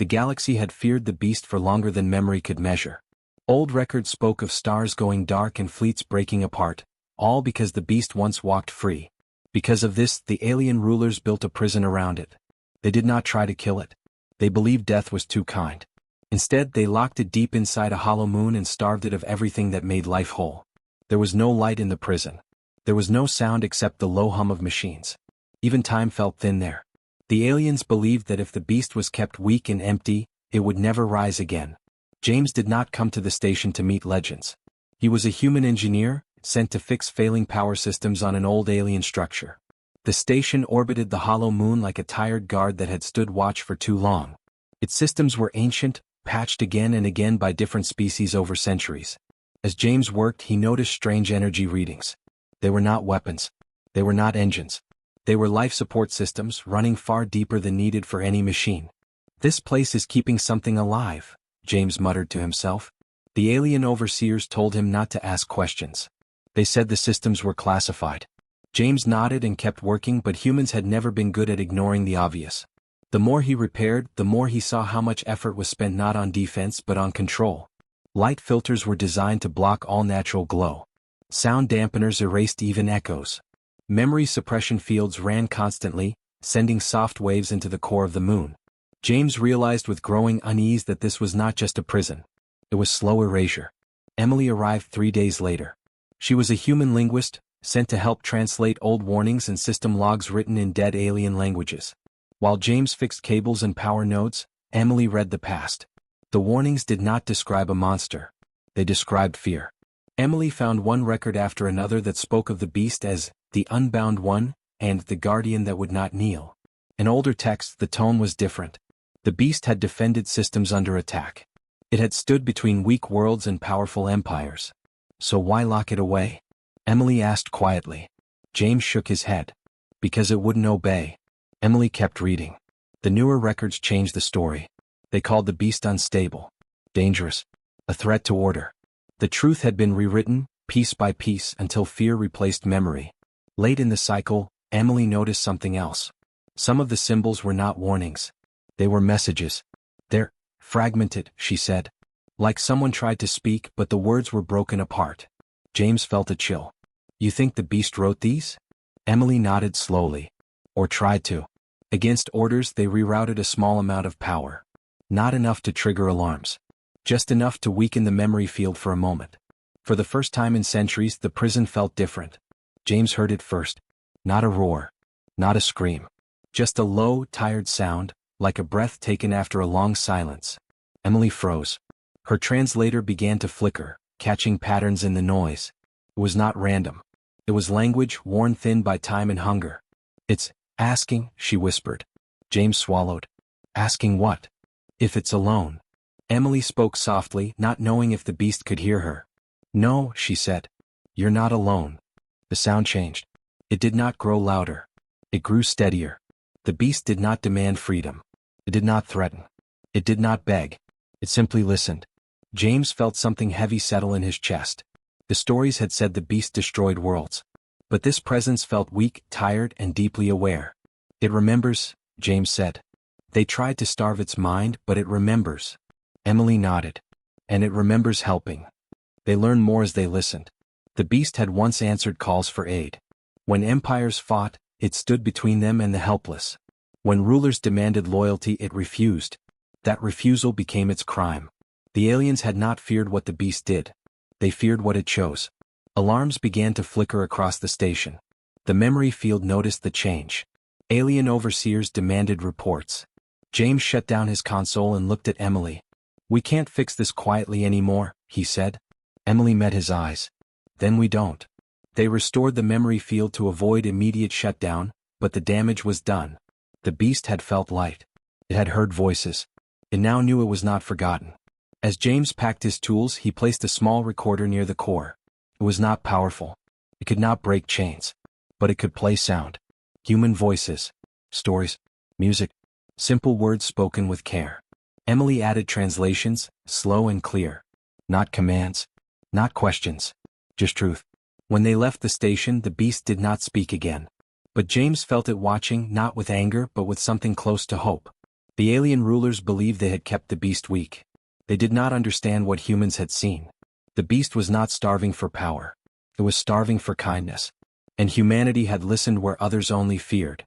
The galaxy had feared the beast for longer than memory could measure. Old records spoke of stars going dark and fleets breaking apart, all because the beast once walked free. Because of this, the alien rulers built a prison around it. They did not try to kill it. They believed death was too kind. Instead, they locked it deep inside a hollow moon and starved it of everything that made life whole. There was no light in the prison. There was no sound except the low hum of machines. Even time felt thin there. The aliens believed that if the beast was kept weak and empty, it would never rise again. James did not come to the station to meet legends. He was a human engineer, sent to fix failing power systems on an old alien structure. The station orbited the hollow moon like a tired guard that had stood watch for too long. Its systems were ancient, patched again and again by different species over centuries. As James worked, he noticed strange energy readings. They were not weapons. They were not engines. They were life support systems running far deeper than needed for any machine. This place is keeping something alive, James muttered to himself. The alien overseers told him not to ask questions. They said the systems were classified. James nodded and kept working, but humans had never been good at ignoring the obvious. The more he repaired, the more he saw how much effort was spent not on defense but on control. Light filters were designed to block all natural glow. Sound dampeners erased even echoes. Memory suppression fields ran constantly, sending soft waves into the core of the moon. James realized with growing unease that this was not just a prison. It was slow erasure. Emily arrived 3 days later. She was a human linguist, sent to help translate old warnings and system logs written in dead alien languages. While James fixed cables and power nodes, Emily read the past. The warnings did not describe a monster. They described fear. Emily found one record after another that spoke of the beast as the Unbound One and the Guardian that would not kneel. In older texts, the tone was different. The beast had defended systems under attack. It had stood between weak worlds and powerful empires. So why lock it away? Emily asked quietly. James shook his head. Because it wouldn't obey. Emily kept reading. The newer records changed the story. They called the beast unstable, dangerous, a threat to order. The truth had been rewritten, piece by piece, until fear replaced memory. Late in the cycle, Emily noticed something else. Some of the symbols were not warnings. They were messages. They're fragmented, she said. Like someone tried to speak, but the words were broken apart. James felt a chill. You think the beast wrote these? Emily nodded slowly. Or tried to. Against orders, they rerouted a small amount of power. Not enough to trigger alarms. Just enough to weaken the memory field for a moment. For the first time in centuries, the prison felt different. James heard it first. Not a roar. Not a scream. Just a low, tired sound, like a breath taken after a long silence. Emily froze. Her translator began to flicker, catching patterns in the noise. It was not random. It was language worn thin by time and hunger. It's asking, she whispered. James swallowed. Asking what? If it's alone. Emily spoke softly, not knowing if the beast could hear her. No, she said. You're not alone. The sound changed. It did not grow louder. It grew steadier. The beast did not demand freedom. It did not threaten. It did not beg. It simply listened. James felt something heavy settle in his chest. The stories had said the beast destroyed worlds. But this presence felt weak, tired, and deeply aware. It remembers, James said. They tried to starve its mind, but it remembers. Emily nodded. And it remembers helping. They learned more as they listened. The beast had once answered calls for aid. When empires fought, it stood between them and the helpless. When rulers demanded loyalty, it refused. That refusal became its crime. The aliens had not feared what the beast did. They feared what it chose. Alarms began to flicker across the station. The memory field noticed the change. Alien overseers demanded reports. James shut down his console and looked at Emily. We can't fix this quietly anymore, he said. Emily met his eyes. Then we don't. They restored the memory field to avoid immediate shutdown, but the damage was done. The beast had felt light. It had heard voices. It now knew it was not forgotten. As James packed his tools, he placed a small recorder near the core. It was not powerful. It could not break chains. But it could play sound. Human voices. Stories. Music. Simple words spoken with care. Emily added translations, slow and clear. Not commands. Not questions. Just truth. When they left the station, the beast did not speak again. But James felt it watching, not with anger but with something close to hope. The alien rulers believed they had kept the beast weak. They did not understand what humans had seen. The beast was not starving for power. It was starving for kindness. And humanity had listened where others only feared.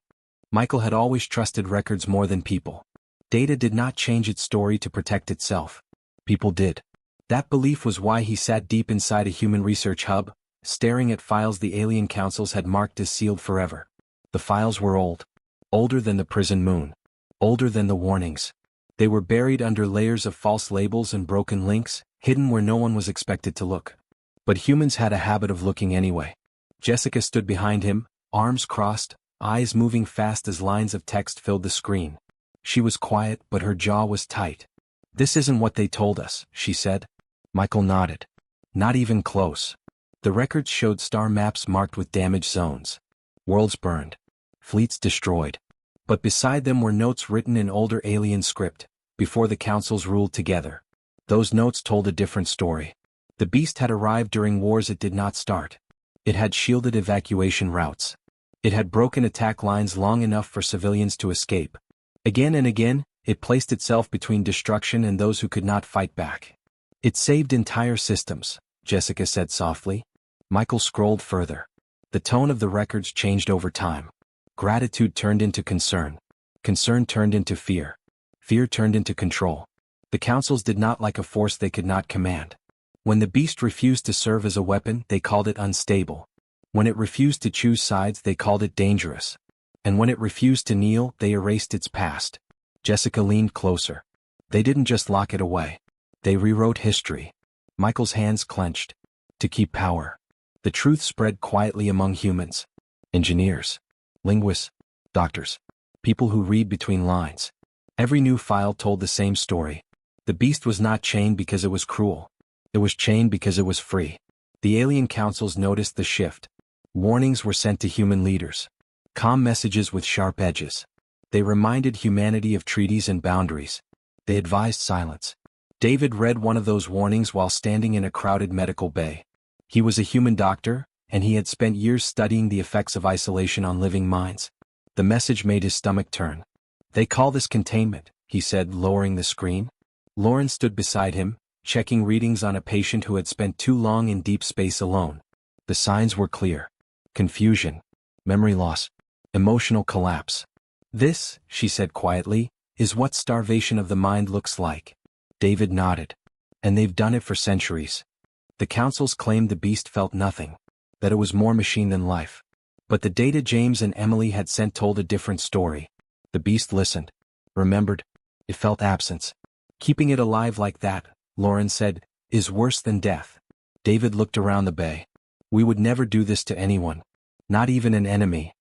Michael had always trusted records more than people. Data did not change its story to protect itself. People did. That belief was why he sat deep inside a human research hub, staring at files the alien councils had marked as sealed forever. The files were old. Older than the prison moon. Older than the warnings. They were buried under layers of false labels and broken links, hidden where no one was expected to look. But humans had a habit of looking anyway. Jessica stood behind him, arms crossed, eyes moving fast as lines of text filled the screen. She was quiet, but her jaw was tight. "This isn't what they told us," she said. Michael nodded. Not even close. The records showed star maps marked with damaged zones. Worlds burned. Fleets destroyed. But beside them were notes written in older alien script, before the councils ruled together. Those notes told a different story. The beast had arrived during wars it did not start. It had shielded evacuation routes. It had broken attack lines long enough for civilians to escape. Again and again, it placed itself between destruction and those who could not fight back. It saved entire systems, Jessica said softly. Michael scrolled further. The tone of the records changed over time. Gratitude turned into concern. Concern turned into fear. Fear turned into control. The councils did not like a force they could not command. When the beast refused to serve as a weapon, they called it unstable. When it refused to choose sides, they called it dangerous. And when it refused to kneel, they erased its past. Jessica leaned closer. They didn't just lock it away. They rewrote history. Michael's hands clenched. To keep power. The truth spread quietly among humans. Engineers. Linguists. Doctors. People who read between lines. Every new file told the same story. The beast was not chained because it was cruel. It was chained because it was free. The alien councils noticed the shift. Warnings were sent to human leaders. Calm messages with sharp edges. They reminded humanity of treaties and boundaries. They advised silence. David read one of those warnings while standing in a crowded medical bay. He was a human doctor, and he had spent years studying the effects of isolation on living minds. The message made his stomach turn. "They call this containment," he said, lowering the screen. Lauren stood beside him, checking readings on a patient who had spent too long in deep space alone. The signs were clear. Confusion. Memory loss. Emotional collapse. "This," she said quietly, "is what starvation of the mind looks like." David nodded. "And they've done it for centuries." The councils claimed the beast felt nothing, that it was more machine than life. But the data James and Emily had sent told a different story. The beast listened. Remembered. It felt absence. "Keeping it alive like that," Lauren said, "is worse than death." David looked around the bay. "We would never do this to anyone. Not even an enemy."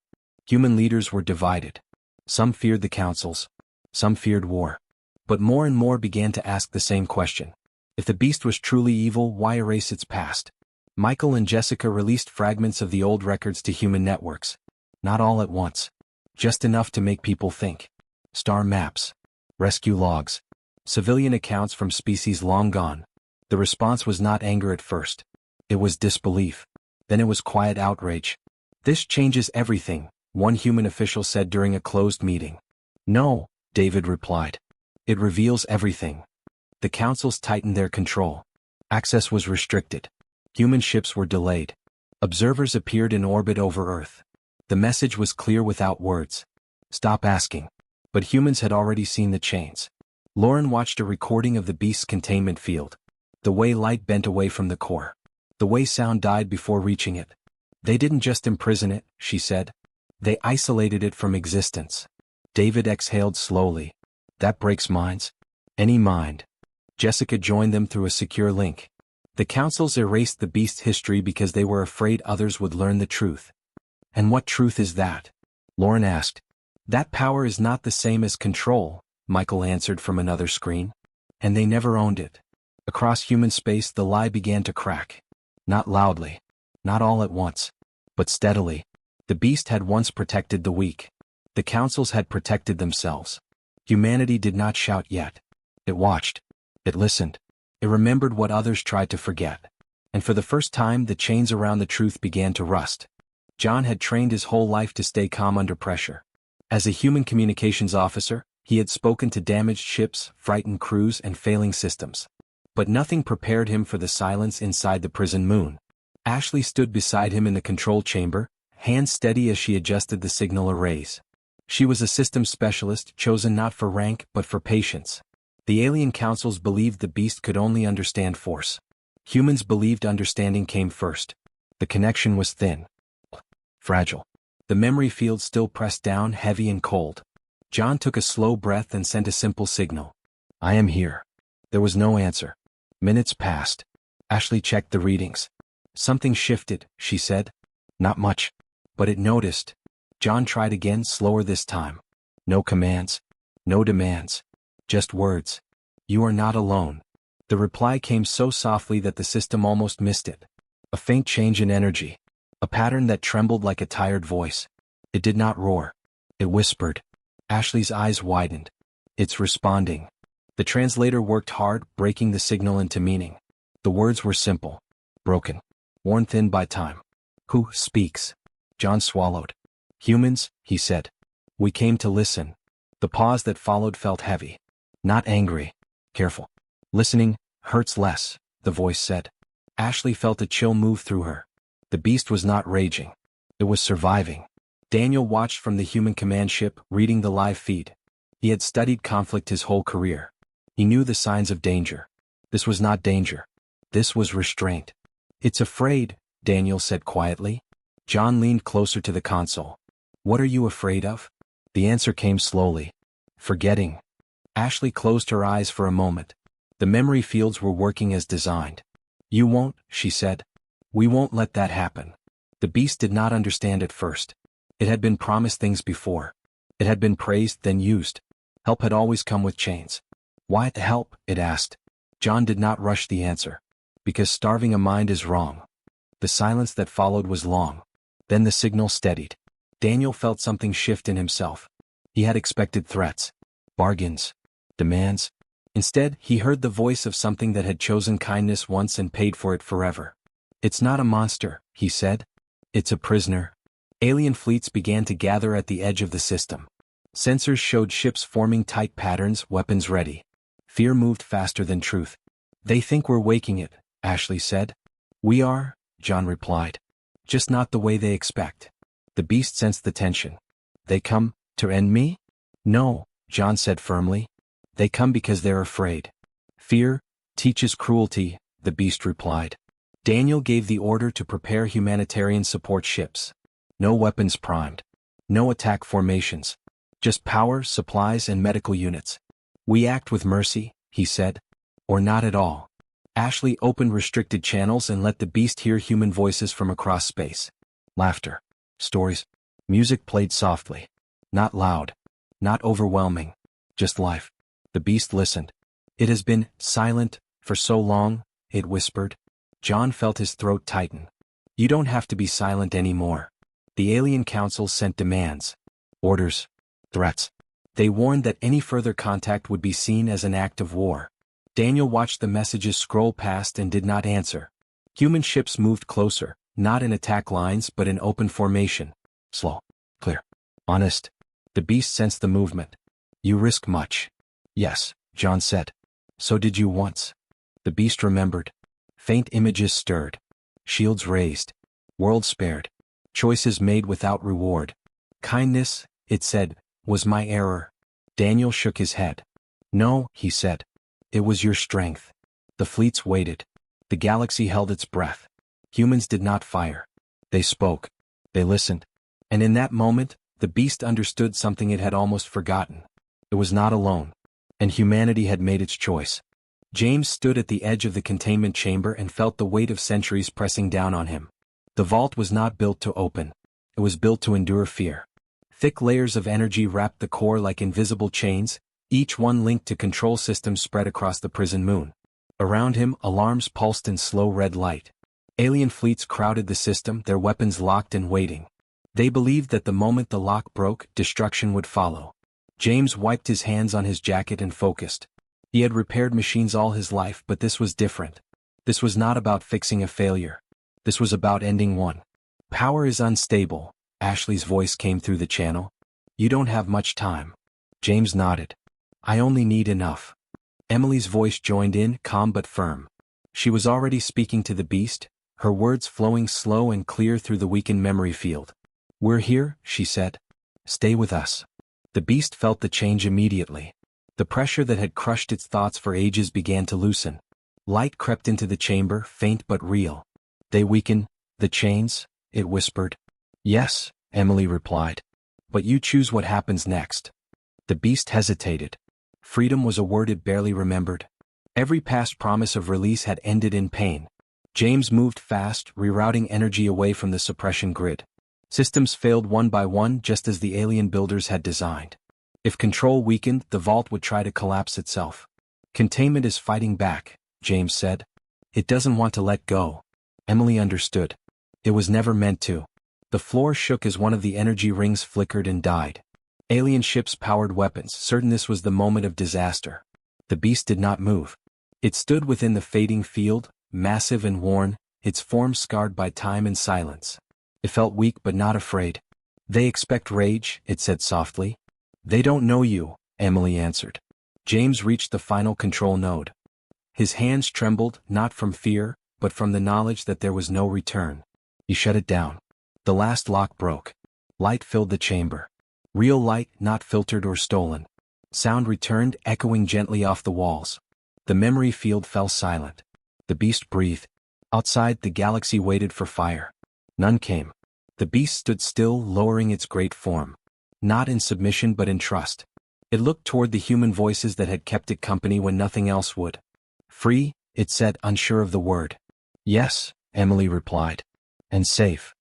Human leaders were divided. Some feared the councils. Some feared war. But more and more began to ask the same question. If the beast was truly evil, why erase its past? Michael and Jessica released fragments of the old records to human networks. Not all at once. Just enough to make people think. Star maps. Rescue logs. Civilian accounts from species long gone. The response was not anger at first. It was disbelief. Then it was quiet outrage. "This changes everything," one human official said during a closed meeting. "No," David replied. "It reveals everything." The councils tightened their control. Access was restricted. Human ships were delayed. Observers appeared in orbit over Earth. The message was clear without words. Stop asking. But humans had already seen the chains. Lauren watched a recording of the beast's containment field. The way light bent away from the core. The way sound died before reaching it. "They didn't just imprison it," she said. "They isolated it from existence." David exhaled slowly. "That breaks minds." "Any mind." Jessica joined them through a secure link. The councils erased the beast's history because they were afraid others would learn the truth. "And what truth is that?" Lauren asked. "That power is not the same as control," Michael answered from another screen. "And they never owned it." Across human space the lie began to crack. Not loudly. Not all at once. But steadily. The beast had once protected the weak. The councils had protected themselves. Humanity did not shout yet. It watched. It listened. It remembered what others tried to forget. And for the first time the chains around the truth began to rust. John had trained his whole life to stay calm under pressure. As a human communications officer, He had spoken to damaged ships, frightened crews and failing systems. But nothing prepared him for the silence inside the prison moon. Ashley stood beside him in the control chamber, hands steady as she adjusted the signal arrays. She was a systems specialist chosen not for rank but for patience. The alien councils believed the beast could only understand force. Humans believed understanding came first. The connection was thin. Fragile. The memory field still pressed down heavy and cold. John took a slow breath and sent a simple signal. I am here. There was no answer. Minutes passed. Ashley checked the readings. Something shifted, she said. Not much. But it noticed. John tried again, slower this time. No commands. No demands. Just words. You are not alone. The reply came so softly that the system almost missed it. A faint change in energy. A pattern that trembled like a tired voice. It did not roar. It whispered. Ashley's eyes widened. It's responding. The translator worked hard, breaking the signal into meaning. The words were simple. Broken. Worn thin by time. Who speaks? John swallowed. Humans, he said. We came to listen. The pause that followed felt heavy. Not angry. Careful. Listening hurts less, the voice said. Ashley felt a chill move through her. The beast was not raging. It was surviving. Daniel watched from the human command ship, reading the live feed. He had studied conflict his whole career. He knew the signs of danger. This was not danger. This was restraint. It's afraid, Daniel said quietly. John leaned closer to the console. What are you afraid of? The answer came slowly. Forgetting. Ashley closed her eyes for a moment. The memory fields were working as designed. You won't, she said. We won't let that happen. The beast did not understand at first. It had been promised things before. It had been praised, then used. Help had always come with chains. Why help? It asked. John did not rush the answer. Because starving a mind is wrong. The silence that followed was long. Then the signal steadied. Daniel felt something shift in himself. He had expected threats. Bargains. Demands. Instead, he heard the voice of something that had chosen kindness once and paid for it forever. It's not a monster, he said. It's a prisoner. Alien fleets began to gather at the edge of the system. Sensors showed ships forming tight patterns, weapons ready. Fear moved faster than truth. They think we're waking it, Ashley said. We are, John replied. Just not the way they expect. The beast sensed the tension. They come to end me? No, John said firmly. They come because they're afraid. Fear teaches cruelty, the beast replied. Daniel gave the order to prepare humanitarian support ships. No weapons primed. No attack formations. Just power, supplies, and medical units. We act with mercy, he said. Or not at all. Ashley opened restricted channels and let the beast hear human voices from across space. Laughter. Stories. Music played softly. Not loud. Not overwhelming. Just life. The beast listened. It has been silent for so long, it whispered. John felt his throat tighten. You don't have to be silent anymore. The alien council sent demands. Orders. Threats. They warned that any further contact would be seen as an act of war. Daniel watched the messages scroll past and did not answer. Human ships moved closer, not in attack lines but in open formation. Slow. Clear. Honest. The beast sensed the movement. You risk much. Yes, John said. So did you once. The beast remembered. Faint images stirred. Shields raised. World spared. Choices made without reward. Kindness, it said, was my error. Daniel shook his head. No, he said. It was your strength. The fleets waited. The galaxy held its breath. Humans did not fire. They spoke. They listened. And in that moment, the beast understood something it had almost forgotten. It was not alone. And humanity had made its choice. James stood at the edge of the containment chamber and felt the weight of centuries pressing down on him. The vault was not built to open. It was built to endure fear. Thick layers of energy wrapped the core like invisible chains, each one linked to control systems spread across the prison moon. Around him, alarms pulsed in slow red light. Alien fleets crowded the system, their weapons locked and waiting. They believed that the moment the lock broke, destruction would follow. James wiped his hands on his jacket and focused. He had repaired machines all his life, but this was different. This was not about fixing a failure. This was about ending one. Power is unstable, Ashley's voice came through the channel. You don't have much time. James nodded. I only need enough. Emily's voice joined in, calm but firm. She was already speaking to the beast, her words flowing slow and clear through the weakened memory field. We're here, she said. Stay with us. The beast felt the change immediately. The pressure that had crushed its thoughts for ages began to loosen. Light crept into the chamber, faint but real. They weaken, the chains, it whispered. Yes, Emily replied. But you choose what happens next. The beast hesitated. Freedom was a word it barely remembered. Every past promise of release had ended in pain. James moved fast, rerouting energy away from the suppression grid. Systems failed one by one just as the alien builders had designed. If control weakened, the vault would try to collapse itself. Containment is fighting back, James said. It doesn't want to let go. Emily understood. It was never meant to. The floor shook as one of the energy rings flickered and died. Alien ships powered weapons, certain this was the moment of disaster. The beast did not move. It stood within the fading field, massive and worn, its form scarred by time and silence. It felt weak but not afraid. They expect rage, it said softly. They don't know you, Emily answered. James reached the final control node. His hands trembled, not from fear, but from the knowledge that there was no return. He shut it down. The last lock broke. Light filled the chamber. Real light, not filtered or stolen. Sound returned, echoing gently off the walls. The memory field fell silent. The beast breathed. Outside, the galaxy waited for fire. None came. The beast stood still, lowering its great form. Not in submission but in trust. It looked toward the human voices that had kept it company when nothing else would. Free, it said, unsure of the word. Yes, Emily replied. And safe.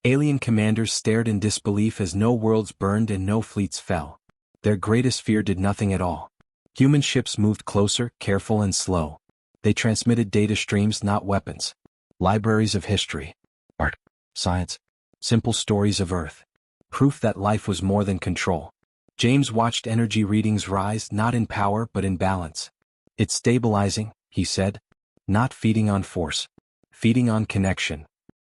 Alien commanders stared in disbelief as no worlds burned and no fleets fell. Their greatest fear did nothing at all. Human ships moved closer, careful and slow. They transmitted data streams, not weapons. Libraries of history, art, science, simple stories of Earth. Proof that life was more than control. James watched energy readings rise, not in power but in balance. It's stabilizing, he said. Not feeding on force. Feeding on connection.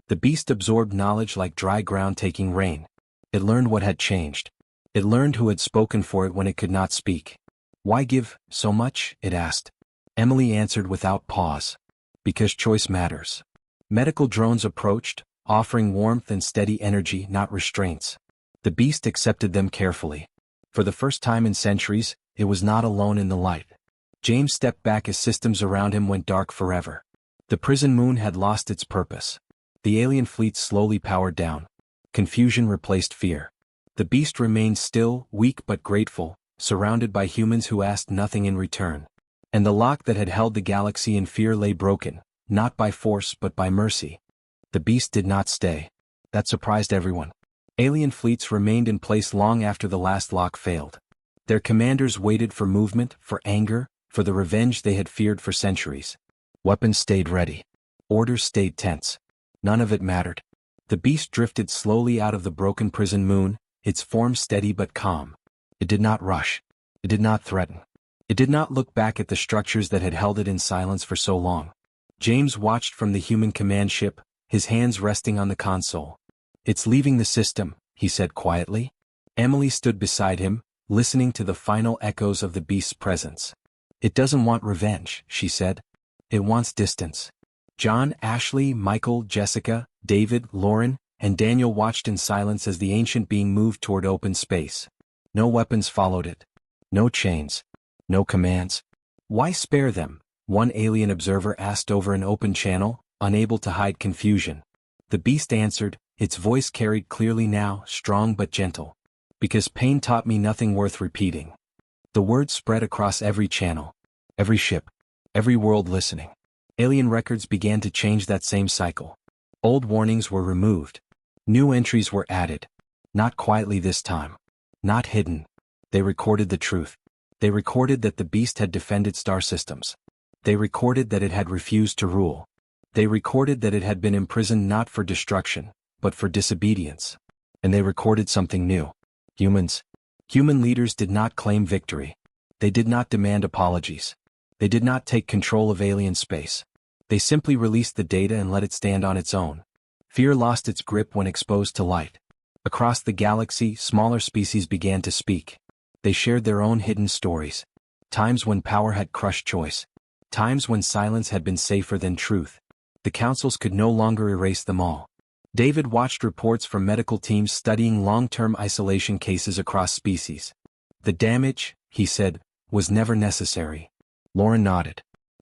The beast absorbed knowledge like dry ground taking rain. It learned what had changed. It learned who had spoken for it when it could not speak. Why give so much? It asked. Emily answered without pause. Because choice matters. Medical drones approached, offering warmth and steady energy, not restraints. The beast accepted them carefully. For the first time in centuries, it was not alone in the light. James stepped back as systems around him went dark forever. The prison moon had lost its purpose. The alien fleet slowly powered down. Confusion replaced fear. The beast remained still, weak but grateful, surrounded by humans who asked nothing in return. And the lock that had held the galaxy in fear lay broken, not by force but by mercy. The beast did not stay. That surprised everyone. Alien fleets remained in place long after the last lock failed. Their commanders waited for movement, for anger, for the revenge they had feared for centuries. Weapons stayed ready. Orders stayed tense. None of it mattered. The beast drifted slowly out of the broken prison moon, its form steady but calm. It did not rush. It did not threaten. It did not look back at the structures that had held it in silence for so long. James watched from the human command ship, his hands resting on the console. It's leaving the system, he said quietly. Emily stood beside him, listening to the final echoes of the beast's presence. It doesn't want revenge, she said. It wants distance. John, Ashley, Michael, Jessica, David, Lauren, and Daniel watched in silence as the ancient being moved toward open space. No weapons followed it. No chains. No commands. Why spare them? One alien observer asked over an open channel, unable to hide confusion. The beast answered, its voice carried clearly now, strong but gentle. Because pain taught me nothing worth repeating. The word spread across every channel. Every ship. Every world listening. Alien records began to change that same cycle. Old warnings were removed. New entries were added. Not quietly this time. Not hidden. They recorded the truth. They recorded that the beast had defended star systems. They recorded that it had refused to rule. They recorded that it had been imprisoned not for destruction, but for disobedience. And they recorded something new. Humans. Human leaders did not claim victory. They did not demand apologies. They did not take control of alien space. They simply released the data and let it stand on its own. Fear lost its grip when exposed to light. Across the galaxy, smaller species began to speak. They shared their own hidden stories. Times when power had crushed choice. Times when silence had been safer than truth. The councils could no longer erase them all. David watched reports from medical teams studying long-term isolation cases across species. The damage, he said, was never necessary. Lauren nodded.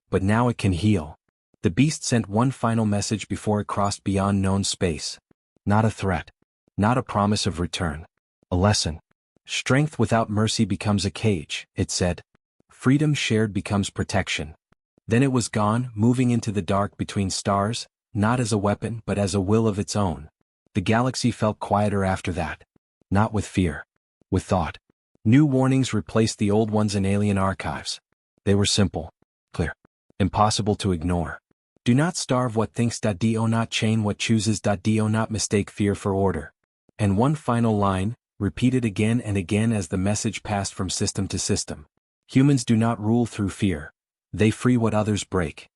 But now it can heal. The beast sent one final message before it crossed beyond known space. Not a threat. Not a promise of return. A lesson. Strength without mercy becomes a cage, it said. Freedom shared becomes protection. Then it was gone, moving into the dark between stars, not as a weapon but as a will of its own. The galaxy felt quieter after that. Not with fear. With thought. New warnings replaced the old ones in alien archives. They were simple. Clear. Impossible to ignore. Do not starve what thinks. Do not chain what chooses. Do not mistake fear for order. And one final line, repeated again and again as the message passed from system to system. Humans do not rule through fear. They free what others break.